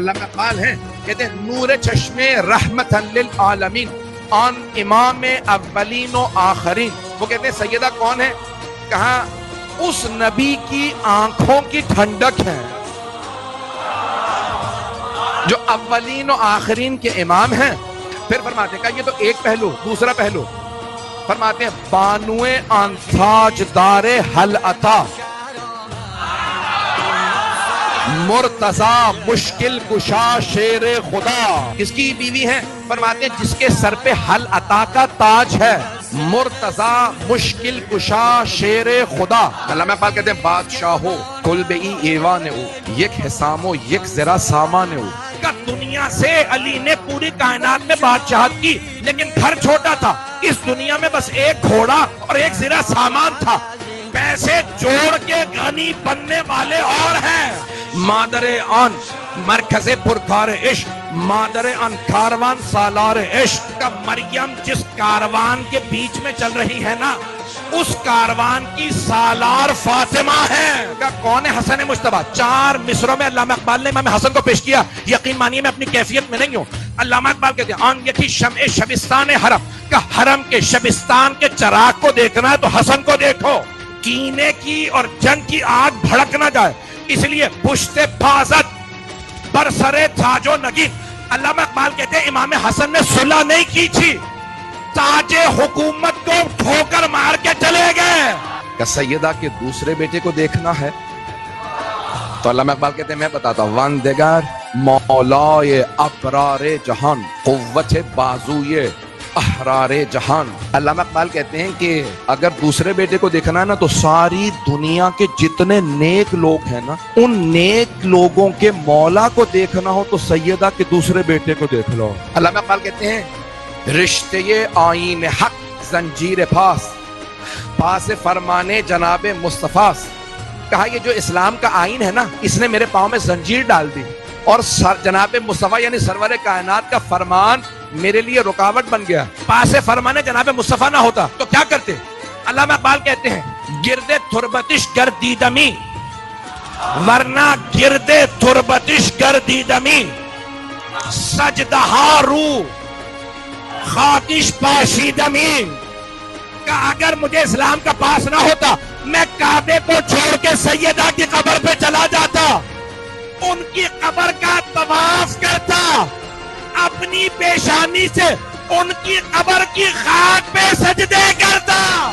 علامہ اقبال ہیں، کہتے ہیں نور چشم رحمت للعالمین آن امام اولین و آخرین. وہ کہتے ہیں سیدہ کون ہے؟ کہا اس نبی کی آنکھوں کی ٹھنڈک ہے جو اولین و آخرین کے امام ہیں. پھر فرماتے ہیں کہ یہ تو ایک پہلو. دوسرا پہلو فرماتے ہیں بانوئے آن تاج دار حل عطا مرتضی مشکل کشا شیر خدا. کس کی بیوی ہیں؟ فرماتے ہیں جس کے سر پہ حل عطا کا تاج ہے. مرتضی مشکل کشا شیر خدا. علامہ اقبال کہتے ہیں بادشاہ ہو کل بے ایوان ہو یک حسام ہو یک ذرا سامان ہو. دنیا سے علی نے پوری کائنات میں بادشاہت کی لیکن گھر چھوٹا تھا. اس دنیا میں بس ایک گھوڑا اور ایک ذرا سامان تھا. پیسے جوڑ کے غنی بننے والے اور ہیں. مادر آن مرکز پرکار عشق مادر آن کاروان سالار عشق. کا مریم جس کاروان کے بیچ میں چل رہی ہے نا اس کاروان کی سالار فاطمہ ہے. کا کون ہے؟ حسن مجتبیٰ. 4 مصروں میں علامہ اقبال نے امام حسن کو پیش کیا. یقین مانیے میں اپنی کیفیت میں نہیں ہوں. علامہ اقبال کہتے ہیں آن یکی شمع شبستان حرم. کا حرم کے شبستان کے چراغ کو دیکھنا ہے تو حسن کو دیکھو. کینے کی اور جنگ کی آگ بھڑک نہ جائے اس لیے پشت بازت برسرے تاج و نگین. علامہ اقبال کہتے ہیں امام حسن نے صلح نہیں کی تھی، تاج حکومت کو ٹھوکر مار کے چلے گئے. کہ سیدہ کے دوسرے بیٹے کو دیکھنا ہے تو علامہ اقبال کہتے ہیں میں بتاتا ہوں واندگار مولائے ابرار جہان قوت بازوئے احرار جہان. علامہ اقبال کہتے ہیں کہ اگر دوسرے بیٹے کو دیکھنا ہے نا تو ساری دنیا کے جتنے نیک لوگ ہیں نا ان نیک لوگوں کے مولا کو دیکھنا ہو تو سیدہ کے دوسرے بیٹے کو دیکھ لو. علامہ اقبال کہتے ہیں رشتے آئین حق زنجیر پاس پاس فرمانے جناب مصطفیٰ. کہا یہ جو اسلام کا آئین ہے نا اس نے میرے پاؤں میں زنجیر ڈال دی اور جناب مصطفیٰ یعنی سرور کائنات کا فرمان میرے لیے رکاوٹ بن گیا. پاس فرمانے جناب مصطفیٰ نہ ہوتا تو کیا کرتے؟ علامہ اقبال کہتے ہیں گردے تربتش گردیدمی ورنہ گردے تربتش گردیدمی سجدہا رو خاکش پاشیدمی. کہ اگر مجھے اسلام کا پاس نہ ہوتا میں کعبے کو چھوڑ کے سیدہ کی قبر پہ چلا جاتا، ان کی قبر کا طواف کرتا، اپنی پیشانی سے ان کی قبر کی خاک پہ سجدے کرتا.